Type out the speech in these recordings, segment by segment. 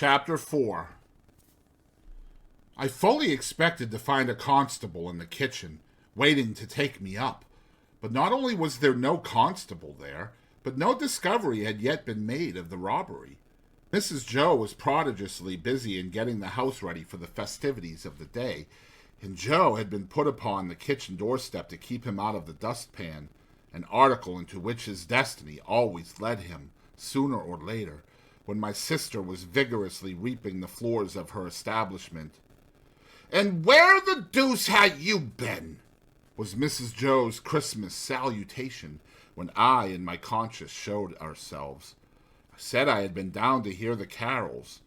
Chapter 4. I fully expected to find a constable in the kitchen, waiting to take me up. But not only was there no constable there, but no discovery had yet been made of the robbery. Mrs. Joe was prodigiously busy in getting the house ready for the festivities of the day, and Joe had been put upon the kitchen doorstep to keep him out of the dustpan, an article into which his destiny always led him, sooner or later, when my sister was vigorously reaping the floors of her establishment. "And where the deuce had you been?" was Mrs. Joe's Christmas salutation when I and my conscience showed ourselves. I said I had been down to hear the carols.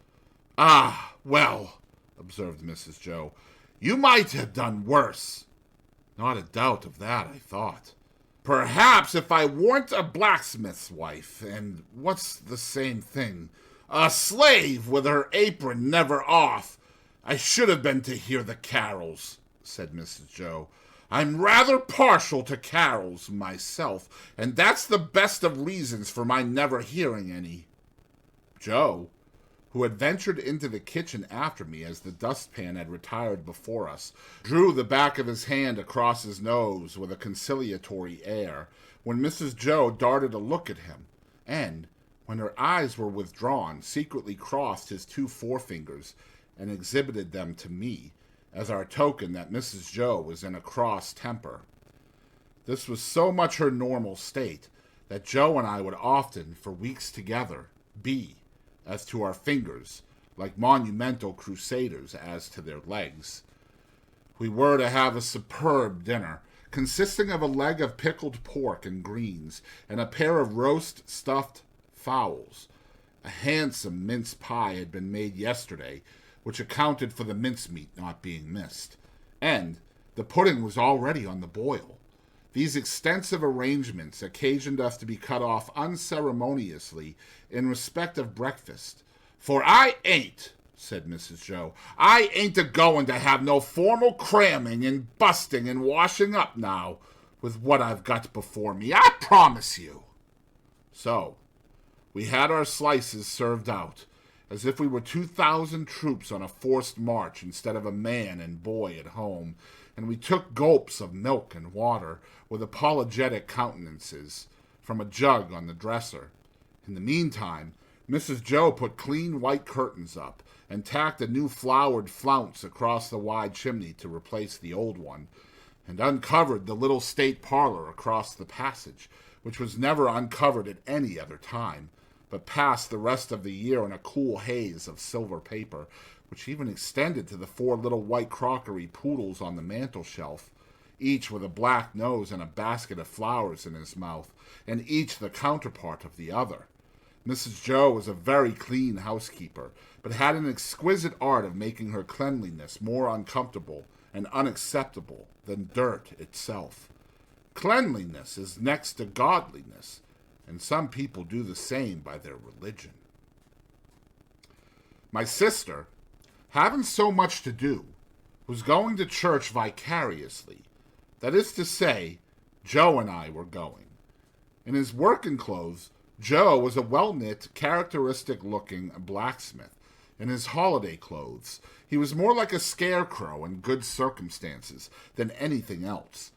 "Ah, well," observed Mrs. Joe, "you might have done worse." Not a doubt of that, I thought. "Perhaps if I weren't a blacksmith's wife, and what's the same thing, a slave with her apron never off, I should have been to hear the carols," said Mrs. Joe. "I'm rather partial to carols myself, and that's the best of reasons for my never hearing any." Joe, who had ventured into the kitchen after me as the dustpan had retired before us, drew the back of his hand across his nose with a conciliatory air, when Mrs. Joe darted a look at him, and, when her eyes were withdrawn, secretly crossed his two forefingers and exhibited them to me, as our token that Mrs. Joe was in a cross temper. This was so much her normal state, that Joe and I would often, for weeks together, be, as to our fingers, like monumental crusaders as to their legs. We were to have a superb dinner, consisting of a leg of pickled pork and greens, and a pair of roast stuffed fowls. A handsome mince pie had been made yesterday, which accounted for the mincemeat not being missed, and the pudding was already on the boil. These extensive arrangements occasioned us to be cut off unceremoniously in respect of breakfast. "For I ain't," said Mrs. Joe, "I ain't a-going to have no formal cramming and busting and washing up now, with what I've got before me, I promise you." So, we had our slices served out, as if we were 2,000 troops on a forced march instead of a man and boy at home, and we took gulps of milk and water, with apologetic countenances, from a jug on the dresser. In the meantime, Mrs. Joe put clean white curtains up, and tacked a new flowered flounce across the wide chimney to replace the old one, and uncovered the little state parlor across the passage, which was never uncovered at any other time, but passed the rest of the year in a cool haze of silver paper, which even extended to the 4 little white crockery poodles on the mantel-shelf, each with a black nose and a basket of flowers in his mouth, and each the counterpart of the other. Mrs. Joe was a very clean housekeeper, but had an exquisite art of making her cleanliness more uncomfortable and unacceptable than dirt itself. Cleanliness is next to godliness, and some people do the same by their religion. My sister, having so much to do, was going to church vicariously. That is to say, Joe and I were going. In his working clothes, Joe was a well-knit, characteristic-looking blacksmith. In his holiday clothes, he was more like a scarecrow in good circumstances than anything else.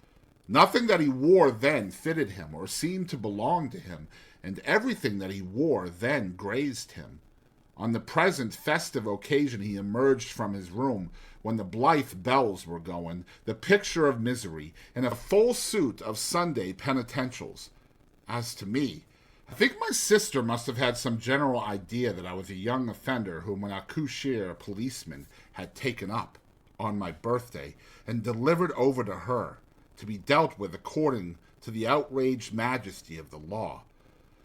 Nothing that he wore then fitted him or seemed to belong to him, and everything that he wore then grazed him. On the present festive occasion he emerged from his room when the blithe bells were going, the picture of misery, in a full suit of Sunday penitentials. As to me, I think my sister must have had some general idea that I was a young offender whom an accoucheur policeman had taken up on my birthday and delivered over to her, to be dealt with according to the outraged majesty of the law.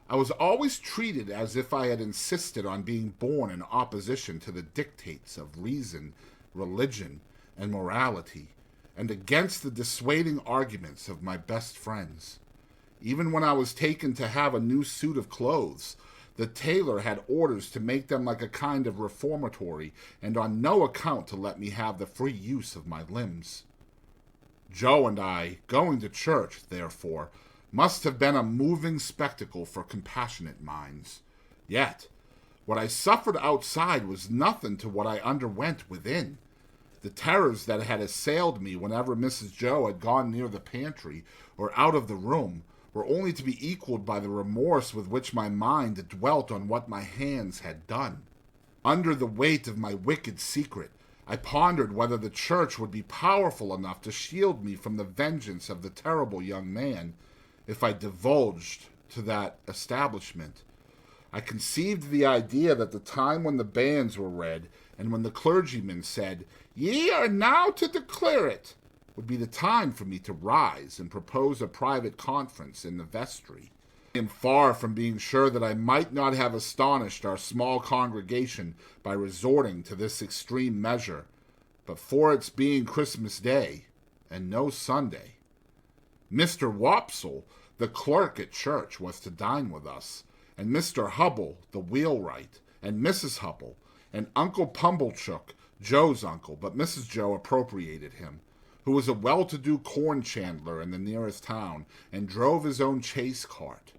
I was always treated as if I had insisted on being born in opposition to the dictates of reason, religion, and morality, and against the dissuading arguments of my best friends. Even when I was taken to have a new suit of clothes, the tailor had orders to make them like a kind of reformatory, and on no account to let me have the free use of my limbs. Joe and I, going to church, therefore, must have been a moving spectacle for compassionate minds. Yet, What I suffered outside was nothing to what I underwent within. The terrors that had assailed me whenever Mrs. Joe had gone near the pantry or out of the room were only to be equaled by the remorse with which my mind dwelt on what my hands had done. Under the weight of my wicked secret, I pondered whether the church would be powerful enough to shield me from the vengeance of the terrible young man if I divulged to that establishment. I conceived the idea that the time when the banns were read and when the clergyman said, "Ye are now to declare it," would be the time for me to rise and propose a private conference in the vestry. I am far from being sure that I might not have astonished our small congregation by resorting to this extreme measure, but for its being Christmas Day and no Sunday. Mr. Wopsle, the clerk at church, was to dine with us, and Mr. Hubble, the wheelwright, and Mrs. Hubble, and Uncle Pumblechook, Joe's uncle, but Mrs. Joe appropriated him, who was a well-to-do corn chandler in the nearest town, and drove his own chaise cart.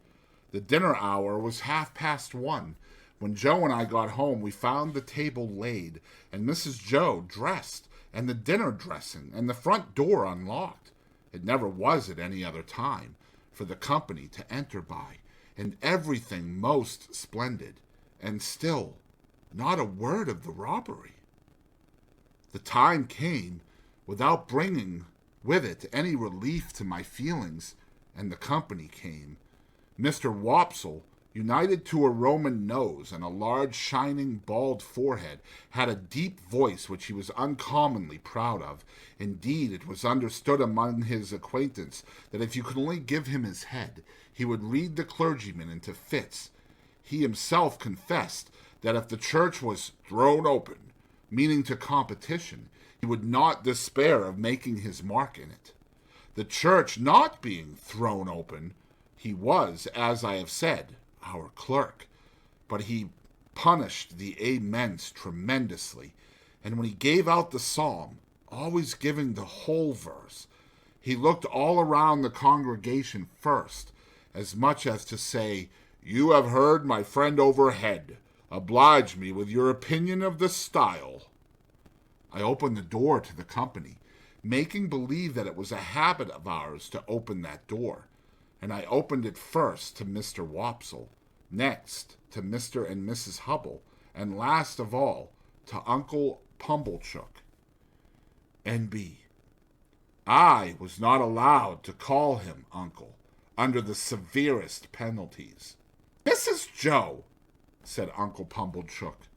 The dinner hour was 1:30. When Joe and I got home, we found the table laid, and Mrs. Joe dressed, and the dinner dressing, and the front door unlocked. It never was at any other time for the company to enter by, and everything most splendid, and still not a word of the robbery. The time came without bringing with it any relief to my feelings, and the company came. Mr. Wopsle, united to a Roman nose and a large, shining, bald forehead, had a deep voice which he was uncommonly proud of. Indeed, it was understood among his acquaintance that if you could only give him his head, he would read the clergyman into fits. He himself confessed that if the church was thrown open, meaning to competition, he would not despair of making his mark in it. The church not being thrown open, he was, as I have said, our clerk, but he punished the amens tremendously, and when he gave out the psalm, always giving the whole verse, he looked all around the congregation first, as much as to say, "You have heard my friend overhead. Oblige me with your opinion of the style." I opened the door to the company, making believe that it was a habit of ours to open that door, and I opened it first to Mr. Wopsle, next to Mr. and Mrs. Hubble, and last of all to Uncle Pumblechook. N.B. I was not allowed to call him uncle, under the severest penalties. "Mrs. Joe," said Uncle Pumblechook,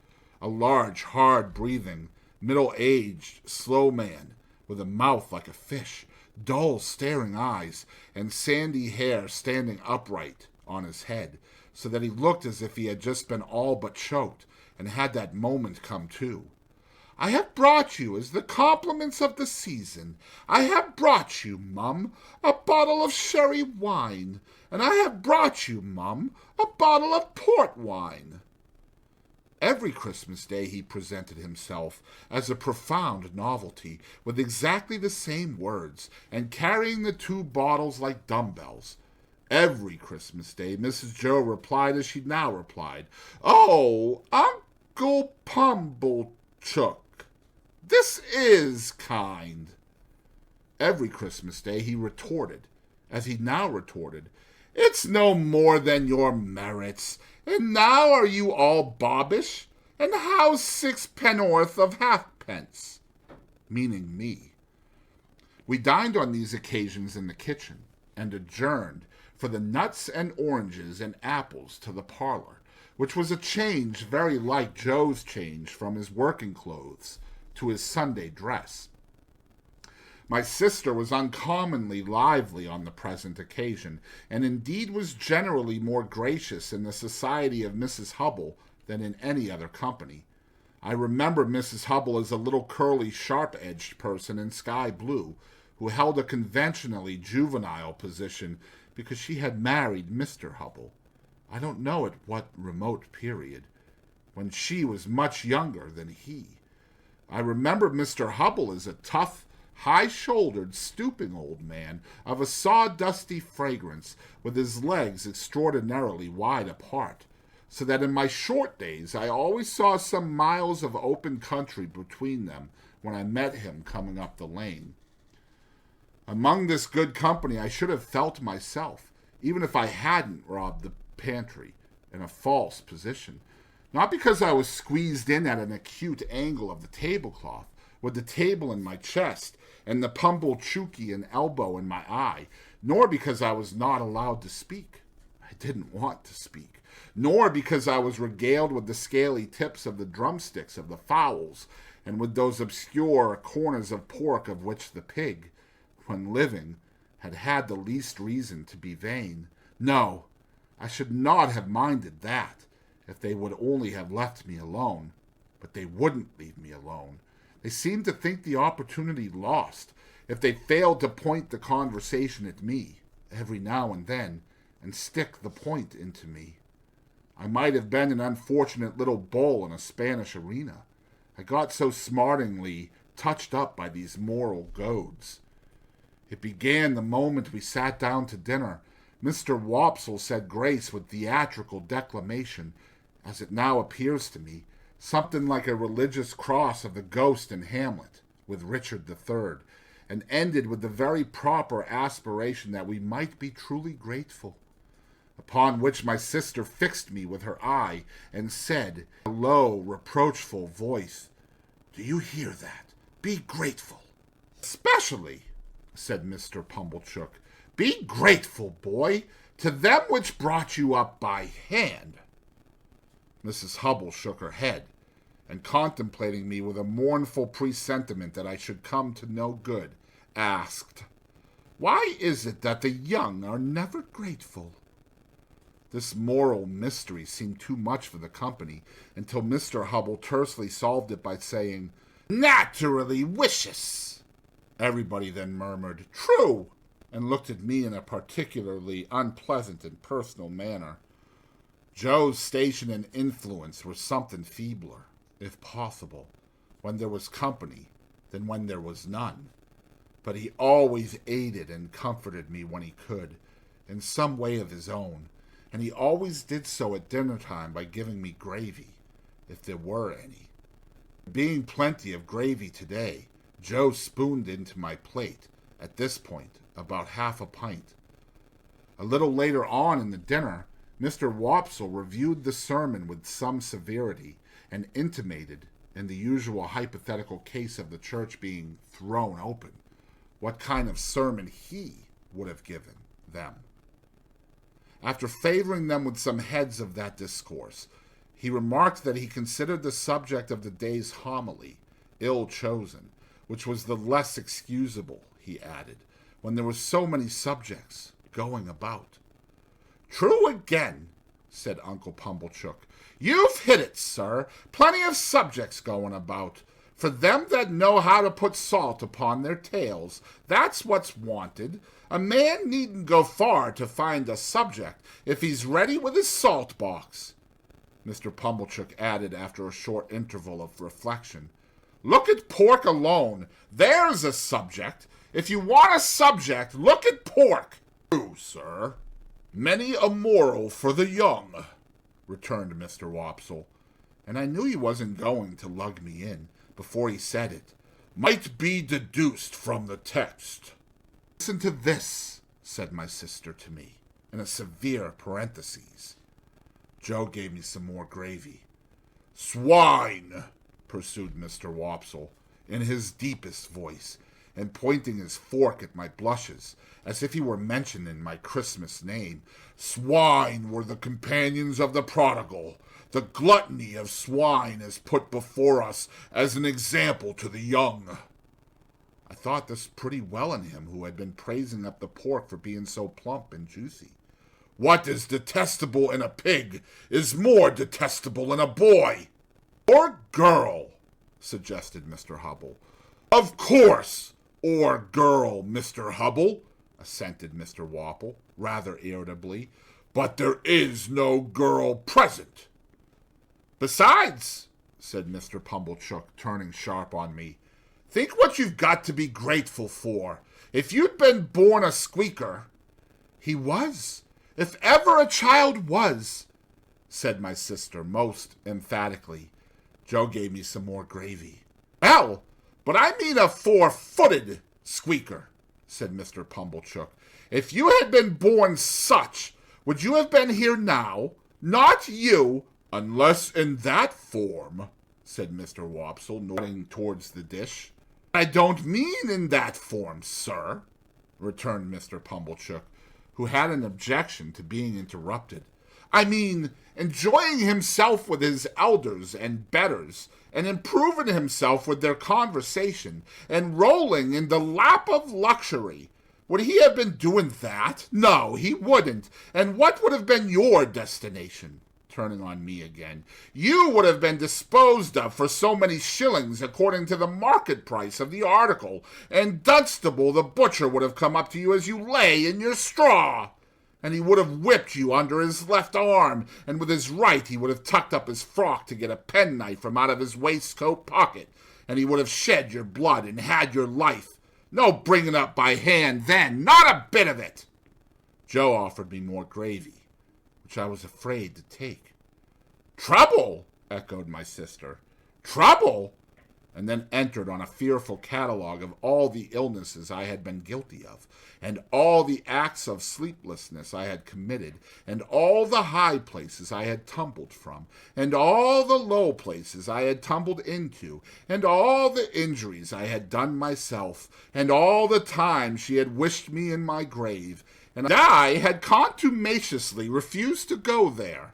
a large, hard-breathing, middle-aged, slow man, with a mouth like a fish, dull, staring eyes, and sandy hair standing upright on his head, so that he looked as if he had just been all but choked, and had that moment come to. "I have brought you, as the compliments of the season, I have brought you, Mum, a bottle of sherry wine, and I have brought you, Mum, a bottle of port wine." Every Christmas Day he presented himself as a profound novelty, with exactly the same words, and carrying the two bottles like dumbbells. Every Christmas Day Mrs. Joe replied as she now replied, "Oh, Uncle Pumblechook, this is kind." Every Christmas Day he retorted, as he now retorted, "It's no more than your merits. And now are you all bobbish? And how's 6 penn'orth of halfpence?" Meaning me. We dined on these occasions in the kitchen, and adjourned for the nuts and oranges and apples to the parlor, which was a change very like Joe's change from his working clothes to his Sunday dress. My sister was uncommonly lively on the present occasion, and indeed was generally more gracious in the society of Mrs. Hubble than in any other company. I remember Mrs. Hubble as a little curly, sharp-edged person in sky blue, who held a conventionally juvenile position because she had married Mr. Hubble, I don't know at what remote period, when she was much younger than he. I remember Mr. Hubble as a tough, high-shouldered, stooping old man of a sawdusty fragrance, with his legs extraordinarily wide apart, so that in my short days I always saw some miles of open country between them when I met him coming up the lane. Among this good company I should have felt myself, even if I hadn't robbed the pantry, in a false position, not because I was squeezed in at an acute angle of the tablecloth, with the table in my chest and the pumbal chooky and elbow in my eye, nor because I was not allowed to speak. I didn't want to speak. Nor because I was regaled with the scaly tips of the drumsticks of the fowls, and with those obscure corners of pork of which the pig, when living, had had the least reason to be vain. No, I should not have minded that, if they would only have left me alone. But they wouldn't leave me alone. They seemed to think the opportunity lost, if they failed to point the conversation at me, every now and then, and stick the point into me. I might have been an unfortunate little bull in a Spanish arena. I got so smartingly touched up by these moral goads. It began the moment we sat down to dinner. Mr. Wopsle said grace with theatrical declamation, as it now appears to me, something like a religious cross of the ghost in Hamlet with Richard III, and ended with the very proper aspiration that we might be truly grateful. Upon which my sister fixed me with her eye, and said, in a low, reproachful voice, "Do you hear that? Be grateful." "Especially," said Mr. Pumblechook, "be grateful, boy, to them which brought you up by hand." Mrs. Hubble shook her head, and contemplating me with a mournful presentiment that I should come to no good, asked, "Why is it that the young are never grateful?" This moral mystery seemed too much for the company, until Mr. Hubble tersely solved it by saying, "Naturally vicious." Everybody then murmured, "True," and looked at me in a particularly unpleasant and personal manner. Joe's station and influence were something feebler, if possible, when there was company than when there was none. But he always aided and comforted me when he could, in some way of his own, and he always did so at dinner-time by giving me gravy, if there were any. Being plenty of gravy today, Joe spooned into my plate, at this point, about half a pint. A little later on in the dinner, Mr. Wopsle reviewed the sermon with some severity, and intimated, in the usual hypothetical case of the church being thrown open, what kind of sermon he would have given them. After favoring them with some heads of that discourse, he remarked that he considered the subject of the day's homily ill chosen, which was the less excusable, he added, when there were so many subjects going about. "True again," said Uncle Pumblechook. "You've hit it, sir. Plenty of subjects going about. For them that know how to put salt upon their tails, that's what's wanted. A man needn't go far to find a subject if he's ready with his salt box." Mr. Pumblechook added after a short interval of reflection, "Look at pork alone. There's a subject. If you want a subject, look at pork." "True, sir. Many a moral for the young," returned Mr. Wopsle, and I knew he wasn't going to lug me in before he said it. "Might be deduced from the text." "Listen to this," said my sister to me, in a severe parenthesis. Joe gave me some more gravy. "Swine," pursued Mr. Wopsle, in his deepest voice, and pointing his fork at my blushes, as if he were mentioning my Christmas name. "Swine were the companions of the prodigal. The gluttony of swine is put before us as an example to the young." I thought this pretty well in him, who had been praising up the pork for being so plump and juicy. "What is detestable in a pig is more detestable in a boy." "Or girl," suggested Mr. Hubble. "Of course, or girl, Mr. Hubble," assented Mr. Wopple, rather irritably. "But there is no girl present." "Besides," said Mr. Pumblechook, turning sharp on me, "think what you've got to be grateful for. If you'd been born a squeaker—" "He was, if ever a child was," said my sister most emphatically. Joe gave me some more gravy. Well, but I mean a 4-footed squeaker, said Mr. Pumblechook. If you had been born such, would you have been here now? Not you, unless in that form, said Mr. Wopsle, nodding towards the dish. I don't mean in that form, sir, returned Mr. Pumblechook, who had an objection to being interrupted. I mean enjoying himself with his elders and betters, and improving himself with their conversation, and rolling in the lap of luxury. Would he have been doing that? No, he wouldn't. And what would have been your destination? Turning on me again. You would have been disposed of for so many shillings according to the market price of the article, and Dunstable the butcher would have come up to you as you lay in your straw, and he would have whipped you under his left arm, and with his right he would have tucked up his frock to get a penknife from out of his waistcoat pocket, and he would have shed your blood and had your life. No bringing up by hand then, not a bit of it. Joe offered me more gravy, which I was afraid to take. Trouble, echoed my sister. Trouble? And then entered on a fearful catalogue of all the illnesses I had been guilty of, and all the acts of sleeplessness I had committed, and all the high places I had tumbled from, and all the low places I had tumbled into, and all the injuries I had done myself, and all the times she had wished me in my grave, and I had contumaciously refused to go there.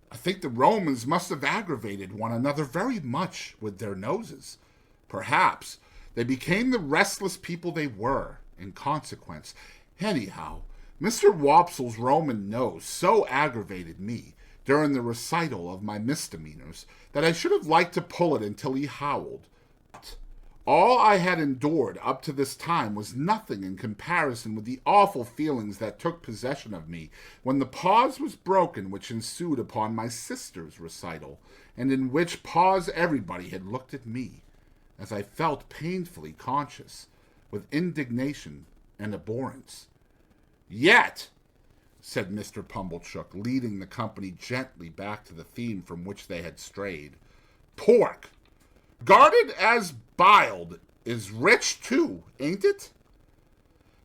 I think the Romans must have aggravated one another very much with their noses. Perhaps they became the restless people they were in consequence. Anyhow, Mr. Wopsle's Roman nose so aggravated me during the recital of my misdemeanors that I should have liked to pull it until he howled. But all I had endured up to this time was nothing in comparison with the awful feelings that took possession of me when the pause was broken which ensued upon my sister's recital, and in which pause everybody had looked at me, as I felt painfully conscious, with indignation and abhorrence. Yet, said Mr. Pumblechook, leading the company gently back to the theme from which they had strayed, pork, guarded as biled, is rich too, ain't it?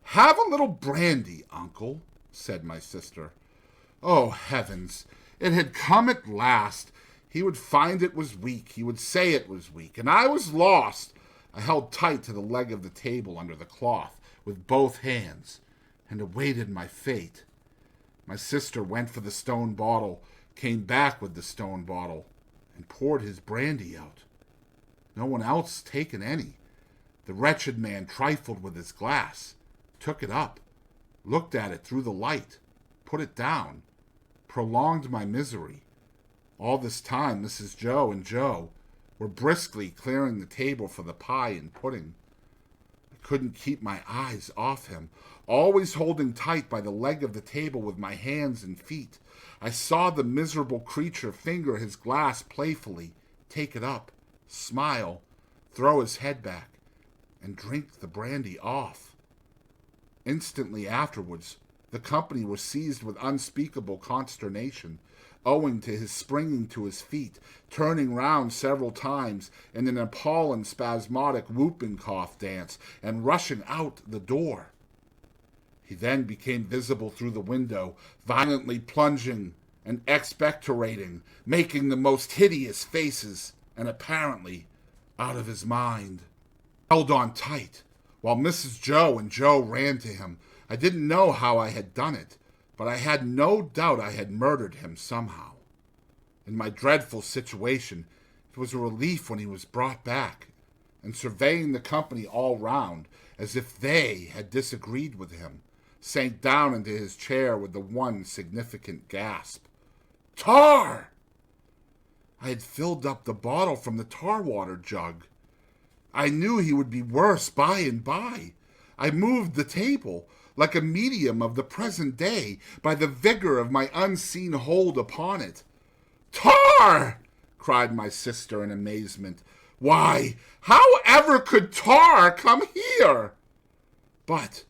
Have a little brandy, uncle, said my sister. Oh, heavens, it had come at last. He would find it was weak. He would say it was weak, and I was lost. I held tight to the leg of the table under the cloth with both hands, and awaited my fate. My sister went for the stone bottle, came back with the stone bottle, and poured his brandy out. No one else taken any. The wretched man trifled with his glass, took it up, looked at it through the light, put it down, prolonged my misery. All this time Mrs. Joe and Joe were briskly clearing the table for the pie and pudding. I couldn't keep my eyes off him, always holding tight by the leg of the table with my hands and feet. I saw the miserable creature finger his glass playfully, take it up, smile, throw his head back, and drink the brandy off. Instantly afterwards, the company was seized with unspeakable consternation, owing to his springing to his feet, turning round several times in an appalling spasmodic whooping cough dance, and rushing out the door. He then became visible through the window, violently plunging and expectorating, making the most hideous faces, and apparently out of his mind. Held on tight, while Mrs. Joe and Joe ran to him. I didn't know how I had done it, but I had no doubt I had murdered him somehow. In my dreadful situation, it was a relief when he was brought back, and surveying the company all round, as if they had disagreed with him, sank down into his chair with the one significant gasp. Tar! I had filled up the bottle from the tar-water jug. I knew he would be worse by and by. I moved the table, like a medium of the present day, by the vigor of my unseen hold upon it. Tar! Cried my sister in amazement. Why, how ever could tar come here? But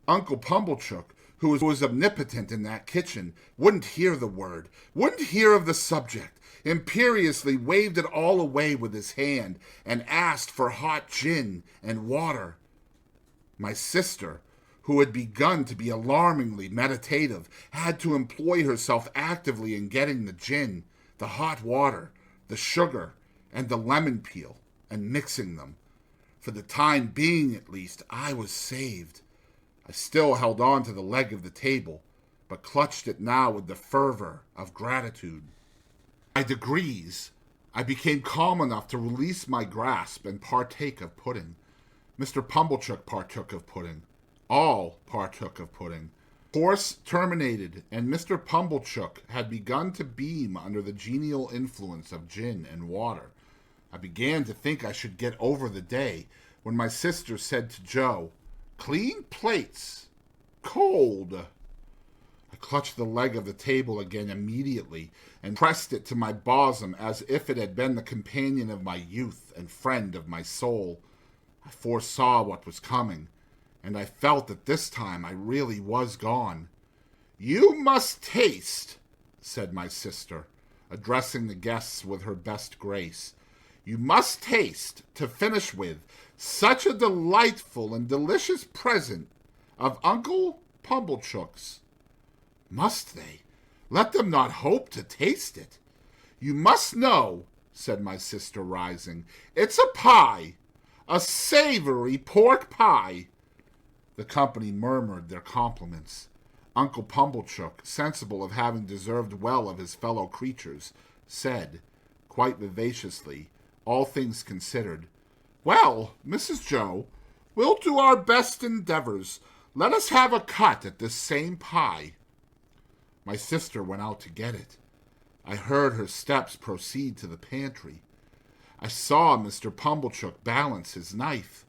Uncle Pumblechook, who was omnipotent in that kitchen, wouldn't hear the word, wouldn't hear of the subject, imperiously waved it all away with his hand, and asked for hot gin and water. My sister, who had begun to be alarmingly meditative, had to employ herself actively in getting the gin, the hot water, the sugar, and the lemon peel, and mixing them. For the time being, at least, I was saved. I still held on to the leg of the table, but clutched it now with the fervor of gratitude. By degrees, I became calm enough to release my grasp and partake of pudding. Mr. Pumblechook partook of pudding. All partook of pudding. Course terminated, and Mr. Pumblechook had begun to beam under the genial influence of gin and water. I began to think I should get over the day, when my sister said to Joe, "Clean plates. Cold." I clutched the leg of the table again immediately, and pressed it to my bosom as if it had been the companion of my youth and friend of my soul. I foresaw what was coming, and I felt that this time I really was gone. "You must taste," said my sister, addressing the guests with her best grace. "You must taste, to finish with, such a delightful and delicious present of Uncle Pumblechook's." "Must they? Let them not hope to taste it." "You must know," said my sister, rising, "it's a pie, a savory pork pie." The company murmured their compliments. Uncle Pumblechook, sensible of having deserved well of his fellow creatures, said, quite vivaciously, all things considered, "Well, Mrs. Joe, we'll do our best endeavors. Let us have a cut at this same pie." My sister went out to get it. I heard her steps proceed to the pantry. I saw Mr. Pumblechook balance his knife.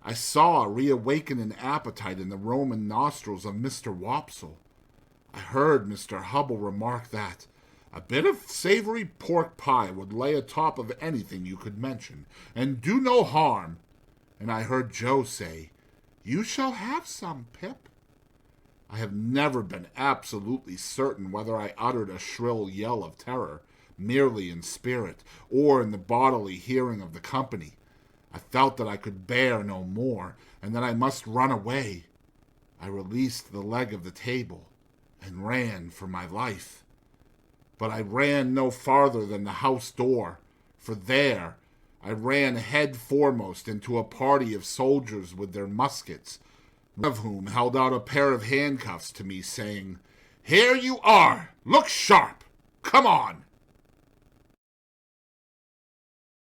I saw a reawakening appetite in the Roman nostrils of Mr. Wopsle. I heard Mr. Hubble remark that a bit of savory pork pie would lay atop of anything you could mention, and do no harm. And I heard Joe say, "You shall have some, Pip." I have never been absolutely certain whether I uttered a shrill yell of terror, merely in spirit, or in the bodily hearing of the company. I felt that I could bear no more, and that I must run away. I released the leg of the table, and ran for my life. But I ran no farther than the house door, for there I ran head foremost into a party of soldiers with their muskets, one of whom held out a pair of handcuffs to me, saying, "Here you are! Look sharp! Come on!"